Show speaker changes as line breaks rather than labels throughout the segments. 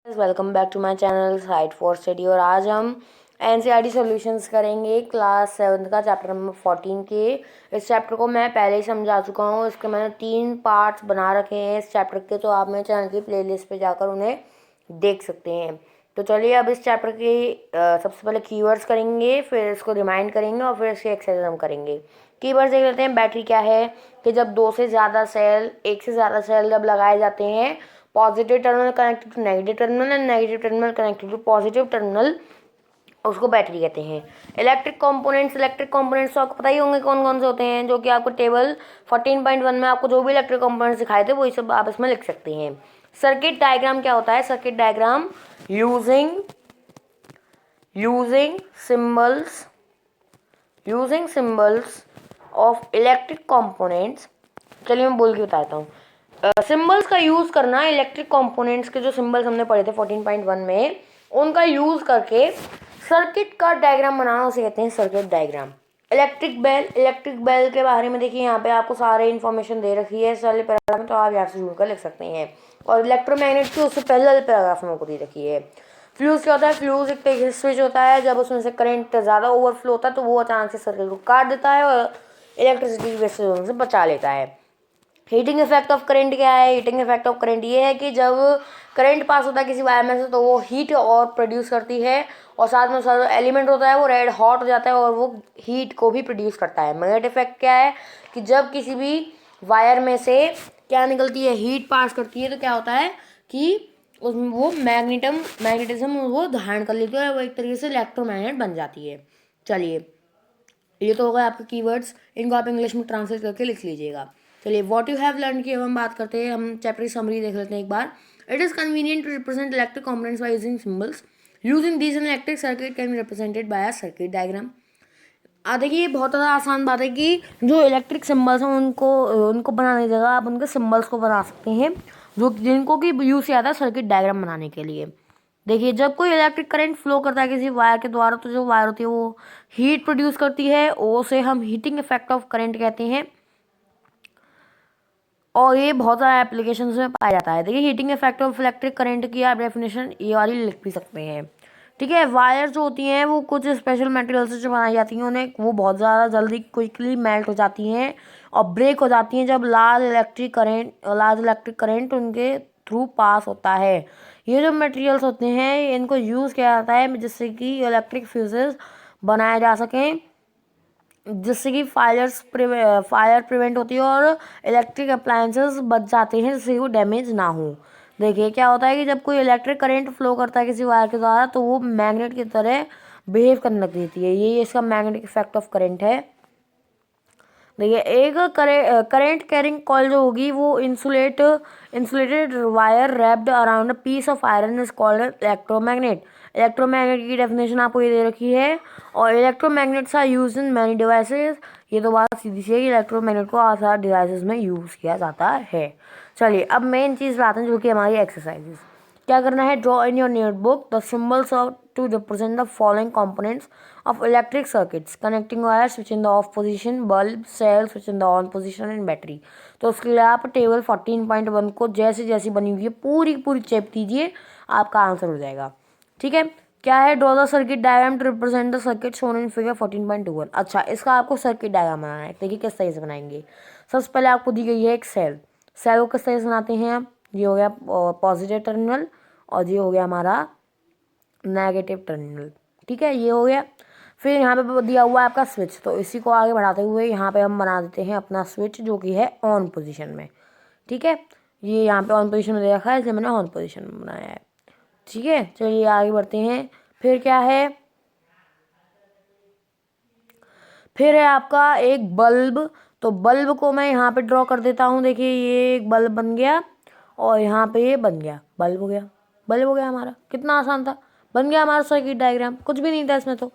Welcome back to my channel site for study. और आज हम एनसीईआरटी सॉल्यूशंस करेंगे क्लास 7 का चैप्टर नंबर 14 के। इस चैप्टर को मैं पहले ही समझा चुका हूँ। इसके मैंने 3 पार्ट्स बना रखे हैं इस चैप्टर के, तो आप मेरे चैनल की प्लेलिस्ट पे जाकर उन्हें देख सकते हैं। तो चलिए अब इस चैप्टर के सबसे पहले कीवर्ड्स करेंगे, फिर इसको रिमाइंड करेंगे और फिर इसके एक्सरसाइज हम करेंगे। कीवर्ड्स देख लेते हैं। बैटरी क्या है कि जब एक से ज़्यादा सेल जब लगाए जाते हैं, positive terminal connected to negative terminal and negative terminal connected to positive terminal, उसको बैटरी कहते हैं। इलेक्ट्रिक कंपोनेंट्स तो आपको पता ही होंगे कौन कौन से होते हैं, जो कि आपको टेबल 14.1 में आपको जो भी इलेक्ट्रिक कंपोनेंट्स दिखाए थे वही सब आप इसमें लिख सकते हैं। सर्किट डायग्राम क्या होता है? Circuit diagram using symbols of electric components. चलिए मैं बोल के बताता हूँ। सिंबल्स का यूज़ करना, इलेक्ट्रिक कंपोनेंट्स के जो सिंबल्स हमने पढ़े थे 14.1 में, उनका यूज़ करके सर्किट का डायग्राम बनाना, उसे कहते हैं सर्किट डायग्राम। इलेक्ट्रिक बेल के बारे में देखिए, यहाँ पे आपको सारे इन्फॉर्मेशन दे रखी है इस वाले पैराग्राफ में, तो आप यहाँ से जुड़कर लिख सकते हैं। और इलेक्ट्रोमैग्नेट की उससे पहले वाले पैराग्राफ में को दी रखी है। फ्यूज़ क्या होता है? फ्यूज़ एक तरीके से स्विच होता है। जब उसमें से करंट ज़्यादा ओवरफ्लो होता है तो वो अचानक से सर्किट को काट देता है और इलेक्ट्रिसिटी वेस्टेज से बचा लेता है। हीटिंग इफेक्ट ऑफ करंट क्या है? हीटिंग इफेक्ट ऑफ करंट ये है कि जब करंट पास होता है किसी वायर में से तो वो हीट और प्रोड्यूस करती है, और साथ में उसका जो एलिमेंट होता है वो रेड हॉट हो जाता है और वो हीट को भी प्रोड्यूस करता है। मैग्नेट इफेक्ट क्या है कि जब किसी भी वायर में से क्या निकलती है, हीट पास करती है, तो क्या होता है कि उसमें वो मैग्नेटिज्म वो धारण कर लेती है, वो एक तरीके से इलेक्ट्रोमैग्नेट बन जाती है। चलिए, ये तो होगा आपके कीवर्ड्स, इनको आप इंग्लिश में ट्रांसलेट करके लिख लीजिएगा। चलिए, व्हाट यू हैव लर्न की अब हम बात करते हैं। हम चैप्टर की समरी देख लेते हैं एक बार। It is convenient to represent electric components by using symbols. Using this an electric circuit can be represented by a circuit diagram. देखिए, बहुत ज़्यादा आसान बात है कि जो इलेक्ट्रिक सिंबल्स हैं उनको बनाने की जगह आप उनके सिंबल्स को बना सकते हैं, जो जिनको कि यूज़ किया जाता है सर्किट डायग्राम बनाने के लिए। देखिए, जब कोई इलेक्ट्रिक करंट फ्लो करता है किसी वायर के द्वारा, तो जो वायर होती है वो हीट प्रोड्यूस करती है, उसे हम हीटिंग इफेक्ट ऑफ करंट कहते हैं। और ये बहुत सारे एप्लीकेशंस में पाया जाता है। देखिए, heating effect of electric current की आप डेफिनेशन ये वाली लिख भी सकते हैं। ठीक है, वायर जो होती हैं वो कुछ स्पेशल मटेरियल से जो बनाई जाती हैं, उन्हें वो बहुत ज़्यादा जल्दी क्विकली मेल्ट हो जाती हैं और ब्रेक हो जाती हैं जब लार्ज इलेक्ट्रिक करंट उनके थ्रू पास होता है। ये जो मटेरियल्स होते हैं इनको यूज़ किया जाता है जिससे कि इलेक्ट्रिक फ्यूजेस बनाए जा सकें, जिससे कि फायर प्रिवेंट होती है और इलेक्ट्रिक अप्लायंसेस बच जाते हैं जिससे वो डैमेज ना हो। देखिए, क्या होता है कि जब कोई इलेक्ट्रिक करंट फ्लो करता है किसी वायर के द्वारा, तो वो मैग्नेट की तरह बिहेव करने लग जाती है। ये इसका मैग्नेटिक इफेक्ट ऑफ करंट है। देखिए, एक करंट कैरिंग कॉइल जो होगी वो insulated wire wrapped around a piece of iron is called electromagnet. Electromagnet की डेफिनेशन आपको ये दे रखी है। और electromagnets are use in many devices. ये तो बात सीधी सी है कि इलेक्ट्रोमैग्नेट को आसार डिवाइसेस में यूज़ किया जाता है। चलिए, अब मेन चीज़ आते हैं जो कि हमारी एक्सरसाइजेज। क्या करना है? Draw in your notebook the symbols of to represent the following components of electric circuits, connecting wires, switch in the off position, bulb, cell, switch in the on position and battery। तो उसके लिए आप table 14.1 को जैसे जैसी बनी हुई है पूरी पूरी चेप कीजिए, आपका आंसर हो जाएगा। ठीक है, क्या है? Draw the circuit diagram to represent the circuit shown in figure 14.21। अच्छा, इसका आपको सर्किट डायग्राम बनाना है। देखिए किस तरह से बनाएंगे। सबसे पहले आपको दी गई है एक सेल को किस तरह से बनाते हैं आप? ये हो गया पॉजिटिव टर्मिनल और ये हो गया हमारा नेगेटिव टर्मिनल। ठीक है, ये हो गया। फिर यहाँ पे दिया हुआ है आपका स्विच, तो इसी को आगे बढ़ाते हुए यहाँ पे हम बना देते हैं अपना स्विच जो कि है ऑन पोजीशन में। ठीक है, ये यहाँ पे ऑन पोजीशन में दे रखा है इसलिए मैंने ऑन पोजीशन में बनाया है। ठीक है, चलिए आगे बढ़ते हैं। फिर क्या है? फिर है आपका एक बल्ब। तो बल्ब को मैं यहाँ पे ड्रॉ कर देता हूँ। देखिए, ये एक बल्ब बन गया और यहाँ पे ये बन गया, बल्ब हो गया हमारा। कितना आसान था, बन गया हमारा सर्किट डायग्राम, कुछ भी नहीं था इसमें तो।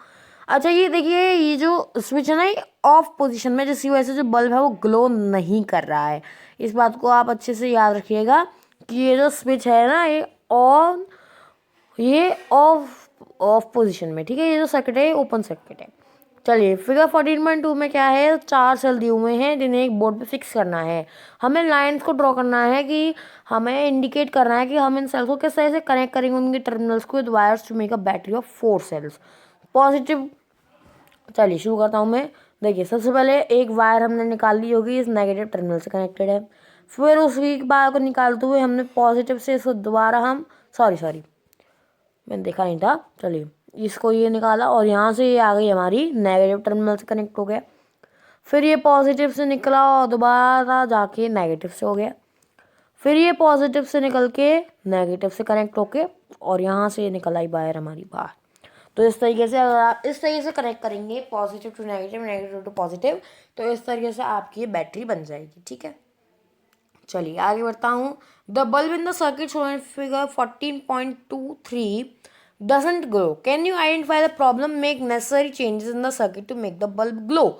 अच्छा, ये देखिए, ये जो स्विच है ना ये ऑफ पोजीशन में, जिसकी वजह से जो बल्ब है वो ग्लो नहीं कर रहा है। इस बात को आप अच्छे से याद रखिएगा कि ये जो स्विच है ना ये ऑफ पोजीशन में। ठीक है, ये जो सर्किट है ये ओपन सर्किट है। चलिए फिगर 14.2 में क्या है, 4 सेल दिए हुए हैं जिन्हें एक बोर्ड पे फिक्स करना है। हमें लाइंस को ड्रॉ करना है कि हमें इंडिकेट करना है कि हम इन सेल्स को किस तरह से कनेक्ट करेंगे उनके टर्मिनल्स को with wires to make a battery of 4 cells positive. चलिए शुरू करता हूँ मैं। देखिए सबसे पहले एक वायर हमने निकाल ली होगी, इस नेगेटिव टर्मिनल से कनेक्टेड है। फिर उसी वायर को निकालते हुए हमने पॉजिटिव से इसको दोबारा हम सॉरी मैंने देखा नहीं था। चलिए इसको ये निकाला और यहाँ से ये आ गई हमारी नेगेटिव टर्मिनल से कनेक्ट हो गया। फिर ये पॉजिटिव से निकला और दोबारा जाके नेगेटिव से हो गया। फिर ये पॉजिटिव से निकल के नेगेटिव से कनेक्ट होके और यहाँ से ये निकल आई वायर हमारी बाहर। तो इस तरीके से अगर आप इस तरीके से कनेक्ट करेंगे positive to negative, negative to positive, तो इस तरीके से आपकी ये बैटरी बन जाएगी। ठीक है, चलिए आगे बढ़ता हूँ। The bulb in the circuit shown in figure 14.23 doesn't glow. Can you identify the problem? Make necessary changes in the circuit to make the bulb glow.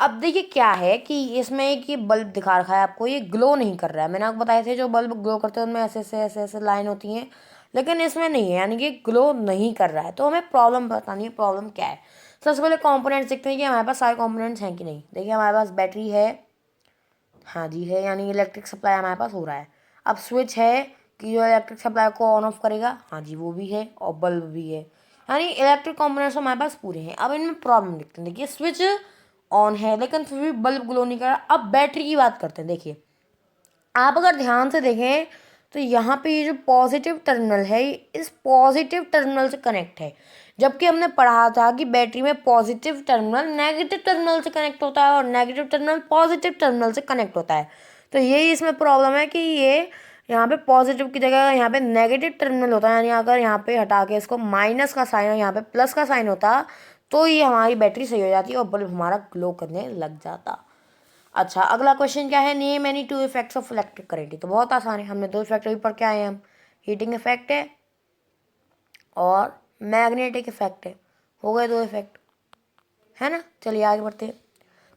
अब देखिए क्या है कि इसमें एक ये बल्ब दिखा रखा है आपको, ये ग्लो नहीं कर रहा है। मैंने आपको बताया थे जो बल्ब ग्लो करते हैं उनमें ऐसे लाइन होती हैं, लेकिन इसमें नहीं है, यानी कि ग्लो नहीं कर रहा है। तो हमें प्रॉब्लम बतानी है, प्रॉब्लम क्या है। सबसे पहले कंपोनेंट्स देखते हैं कि हमारे पास सारे कंपोनेंट्स हैं कि नहीं। देखिए हमारे पास बैटरी है, हाँ जी है, यानी इलेक्ट्रिक सप्लाई हमारे पास हो रहा है। अब स्विच है कि जो इलेक्ट्रिक सप्लाई को ऑन ऑफ करेगा, हाँ जी वो भी है, और बल्ब भी है, यानी इलेक्ट्रिक कंपोनेंट्स हमारे पास पूरे हैं। अब इनमें प्रॉब्लम देखते हैं। देखिए स्विच ऑन है लेकिन फिर भी बल्ब ग्लो नहीं कर रहा। अब बैटरी की बात करते हैं। देखिए आप अगर ध्यान से देखें तो यहाँ पे ये जो पॉजिटिव टर्मिनल है इस पॉजिटिव टर्मिनल से कनेक्ट है, जबकि हमने पढ़ा था कि बैटरी में पॉजिटिव टर्मिनल नेगेटिव टर्मिनल से कनेक्ट होता है और नेगेटिव टर्मिनल पॉजिटिव टर्मिनल से कनेक्ट होता है। तो यही इसमें प्रॉब्लम है कि ये यहाँ पे पॉजिटिव की जगह यहाँ पे नेगेटिव टर्मिनल होता है, यानी अगर यहाँ पे हटा के इसको माइनस का साइन और यहाँ पे प्लस का साइन होता तो ये हमारी बैटरी सही हो जाती और बल्ब हमारा ग्लो करने लग जाता। अच्छा अगला क्वेश्चन क्या है, name any two effects of electric current. तो बहुत आसान है, हमने 2 इफेक्ट अभी पढ़ के आए हैं हम, हीटिंग इफेक्ट है और मैग्नेटिक इफेक्ट है। हो गए 2 इफेक्ट, है ना। चलिए आगे बढ़ते हैं।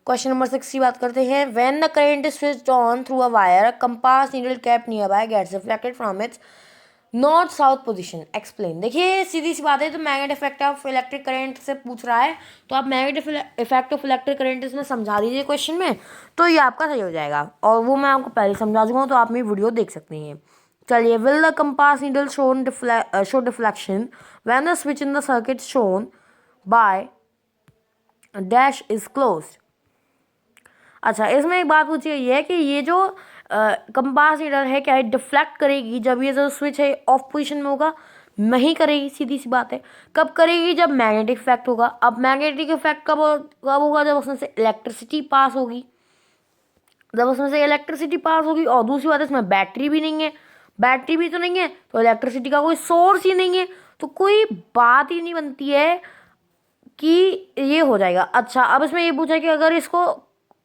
क्वेश्चन नंबर 6 की बात करते हैं। When the current is switched on through a wire, compass needle kept nearby gets reflected from its north south position, explain. देखिए सीधी सी बात है, तो magnetic effect of electric current से पूछ रहा है, तो आप magnetic effect of electric current इसमें समझा दीजिए क्वेश्चन में, तो ये आपका सही हो जाएगा। और वो मैं आपको पहले समझा दूंगा, तो आप मेरी वीडियो देख सकते हैं। चलिए, will the compass needle show deflection when the switch in the circuit shown by dash is closed. अच्छा इसमें एक बात पूछी गई है कि ये जो कंपास नीडल है क्या है डिफ्लेक्ट करेगी जब ये जो स्विच है ऑफ पोजीशन में होगा? नहीं करेगी, सीधी सी बात है। कब करेगी? जब मैग्नेटिक इफेक्ट होगा। अब मैग्नेटिक इफेक्ट कब होगा? जब उसमें से इलेक्ट्रिसिटी पास होगी, जब उसमें से इलेक्ट्रिसिटी पास होगी। और दूसरी बात है इसमें बैटरी भी नहीं है, बैटरी भी तो नहीं है तो इलेक्ट्रिसिटी का कोई सोर्स ही नहीं है, तो कोई बात ही नहीं बनती है कि ये हो जाएगा। अच्छा अब इसमें ये पूछा है कि अगर इसको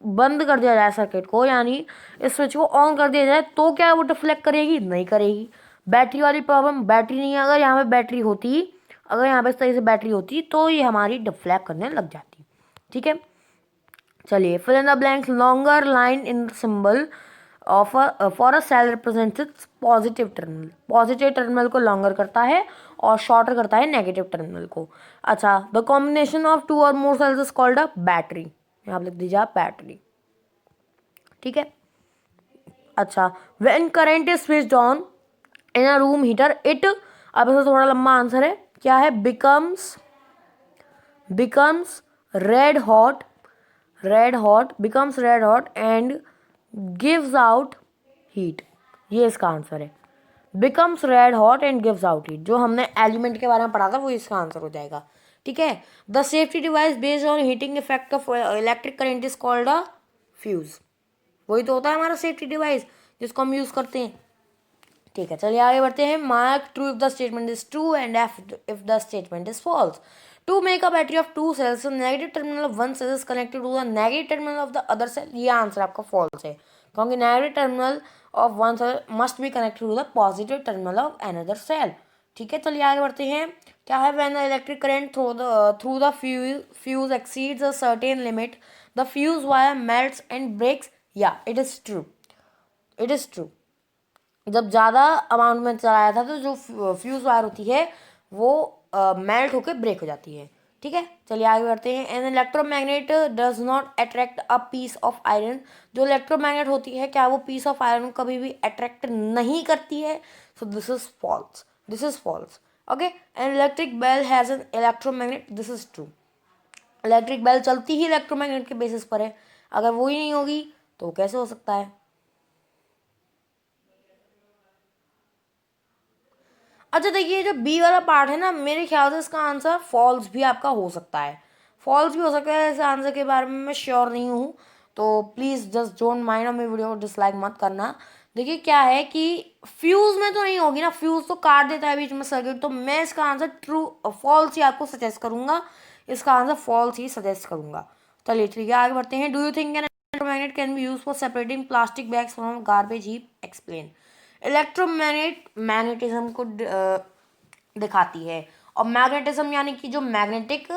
बंद कर दिया जाए सर्किट को, यानी इस स्विच को ऑन कर दिया जाए, तो क्या वो डिफ्लेक्ट करेगी? नहीं करेगी। बैटरी वाली प्रॉब्लम, बैटरी नहीं है। अगर यहाँ पे बैटरी होती, अगर यहाँ पे इस तरीके से बैटरी होती तो ये हमारी डिफ्लेक्ट करने लग जाती। ठीक है, चलिए fill in the blanks. Longer line in symbol of for a cell represents its positive terminal. Positive terminal को लॉन्गर करता है और शॉर्टर करता है नेगेटिव टर्मिनल को। अच्छा, द कॉम्बिनेशन ऑफ 2 और more cells is called a battery. यहाँ लिख दीजिए आप बैटरी। ठीक है, अच्छा when current is switched on in a room heater it, अब इसका थोड़ा लंबा आंसर है, क्या है? Becomes red hot and gives out heat. ये इसका आंसर है, becomes red hot and gives out heat. जो हमने एलिमेंट के बारे में पढ़ा था वो इसका आंसर हो जाएगा। ठीक है, the safety device based on heating effect of electric current is called a fuse. वही तो होता है हमारा सेफ्टी डिवाइस जिसको हम यूज करते हैं। ठीक है, चलिए आगे बढ़ते हैं। Mark true if the statement is true and if the statement is false. To make a battery of 2 cells, negative terminal of one cell is connected to the negative terminal of the other cell. ये answer आपका false है, क्योंकि negative terminal of one cell must be connected to the positive terminal of another cell. ठीक है, चलिए आगे बढ़ते हैं। क्या है? When the electric current through the fuse exceeds a certain limit the fuse wire melts and breaks. या it is true, it is true. जब ज़्यादा अमाउंट में चलाया था तो जो फ्यूज़ वायर होती है वो मेल्ट होकर ब्रेक हो जाती है। ठीक है, चलिए आगे बढ़ते हैं। An electromagnet does not attract a piece of iron. जो इलेक्ट्रोमैग्नेट होती है, क्या वो पीस ऑफ आयरन कभी भी अट्रैक्ट नहीं करती है? So this is false, this is false. Okay, an electric bell has an electromagnet, this is true. Electric bell चलती ही इलेक्ट्रोमैग्नेट के बेसिस पर है, अगर वो ही नहीं होगी तो कैसे हो सकता है? अच्छा देखिए, जो बी वाला पार्ट है ना, मेरे ख्याल से इसका आंसर फॉल्स भी आपका हो सकता है, फॉल्स भी हो सकता है। इस आंसर के बारे में मैं श्योर नहीं हूँ, तो प्लीज़ जस्ट डोंट माइंड और मेरी वीडियो को डिसलाइक मत करना। देखिए क्या है कि फ्यूज़ में तो नहीं होगी ना, फ्यूज़ तो काट देता है बीच में सर्किट, तो मैं इसका आंसर ट्रू फॉल्स ही आपको सजेस्ट करूँगा, इसका आंसर फॉल्स ही सजेस्ट करूँगा। चलिए ठीक है, आगे बढ़ते हैं। Do you think an electromagnet can be use for separating plastic bags from garbage heap? Explain. Electromagnet magnetism को दिखाती है, और मैग्नेटिज्म यानी कि जो मैग्नेटिक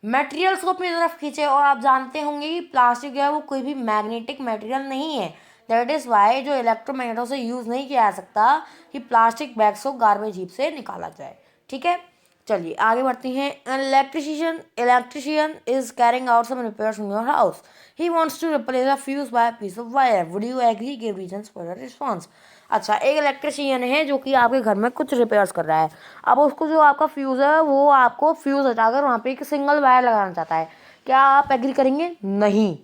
मटेरियल्स को अपनी तरफ खींचे, और आप जानते होंगे कि प्लास्टिक जो है वो कोई भी मैग्नेटिक मटेरियल नहीं है। दैट इज़ वाई जो इलेक्ट्रोमैग्नेटों से यूज़ नहीं किया जा सकता कि प्लास्टिक बैग्स को गार्बेज हीप से निकाला जाए। ठीक है, चलिए आगे बढ़ते हैं। Electrician is carrying out some repairs in your house, he wants to replace a fuse by a piece of wire, would you agree? Give reasons for your response. अच्छा, एक इलेक्ट्रिशियन है जो कि आपके घर में कुछ रिपेयर्स कर रहा है। अब उसको जो आपका फ्यूज़ है वो आपको फ्यूज़ हटाकर वहाँ पे एक सिंगल वायर लगाना चाहता है, क्या आप एग्री करेंगे? नहीं,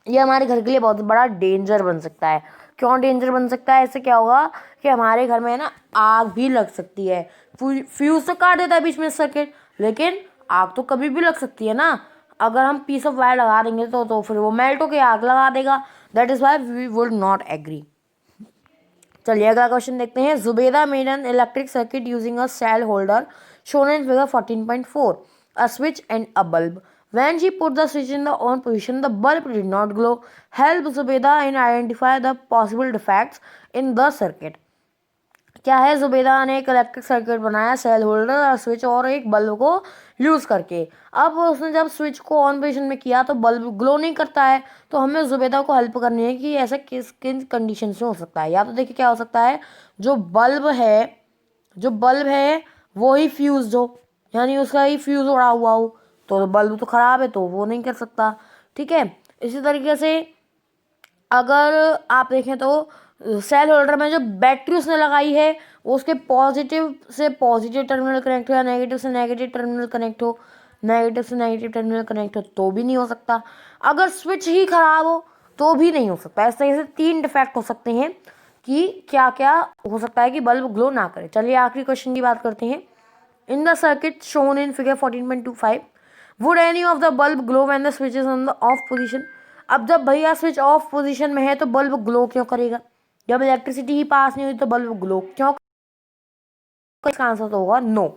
ये हमारे घर के लिए बहुत बड़ा डेंजर बन सकता है। क्यों डेंजर बन सकता है? इससे क्या होगा कि हमारे घर में ना आग भी लग सकती है। फ्यूज तो काट देता है बीच में सर्किट, लेकिन आग तो कभी भी लग सकती है ना। अगर हम पीस ऑफ वायर लगा देंगे तो फिर वो मेल्ट होकर आग लगा देगा। That is why we would not agree. चलिए अगला क्वेश्चन देखते हैं। Zubeda made an electric circuit using a cell holder shown in figure 14.4, a switch and a bulb. When she put the switch in the on position, the bulb did not glow. Help Zubeda in identify the possible defects in the circuit. क्या है, जुबेदा ने एक electric circuit बनाया cell holder और switch और एक bulb को use करके। अब उसने जब स्विच को ऑन पोजिशन में किया तो बल्ब ग्लो नहीं करता है, तो हमें जुबेदा को हेल्प करनी है कि ऐसा किस किन कंडीशन में हो सकता है। या तो देखिए क्या हो सकता है, जो बल्ब है, जो बल्ब है वो ही फ्यूज हो, यानी उसका ही फ्यूज उड़ा हुआ हो, तो बल्ब तो ख़राब है तो वो नहीं कर सकता। ठीक है, इसी तरीके से अगर आप देखें तो सेल होल्डर में जो बैटरी उसने लगाई है वो उसके पॉजिटिव से पॉजिटिव टर्मिनल कनेक्ट हो या नेगेटिव से नेगेटिव टर्मिनल कनेक्ट हो, नेगेटिव से नेगेटिव टर्मिनल कनेक्ट हो तो भी नहीं हो सकता। अगर स्विच ही खराब हो तो भी नहीं हो सकता। इस तरीके से 3 डिफेक्ट हो सकते हैं कि क्या क्या हो सकता है कि बल्ब ग्लो ना करे। चलिए आखिरी क्वेश्चन की बात करते हैं। In the circuit shown in figure 14.25, would any of the bulb glow when the switch is on the of position? अब जब भैया स्विच ऑफ पोजीशन में है तो बल्ब ग्लो क्यों करेगा? जब इलेक्ट्रिसिटी ही पास नहीं हुई तो बल्ब ग्लो क्यों? इसका आंसर तो होगा नो।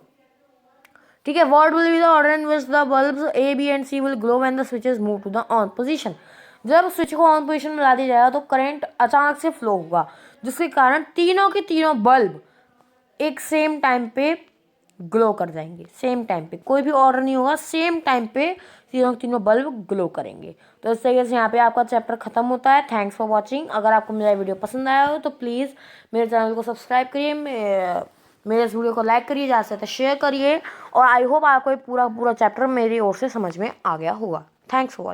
ठीक है, what will be the order in which the bulbs A B and C will glow when the switch is move to the on position? जब स्विच को ऑन पोजीशन में ला दिया जाएगा तो करंट अचानक से फ्लो होगा, जिसके कारण तीनों के तीनों बल्ब एक सेम टाइम पे ग्लो कर जाएंगे। सेम टाइम पे, कोई भी ऑर्डर नहीं होगा, सेम टाइम पे तीनों तीनों बल्ब ग्लो करेंगे। तो इस तरीके से यहाँ पे आपका चैप्टर खत्म होता है। Thanks for watching. अगर आपको मेरा वीडियो पसंद आया हो तो प्लीज़ मेरे चैनल को सब्सक्राइब करिए, मेरे इस वीडियो को लाइक करिए, ज़्यादा से ज़्यादा शेयर करिए, और आई होप आपको ये पूरा पूरा चैप्टर मेरी ओर से समझ में आ गया होगा। Thanks for watching.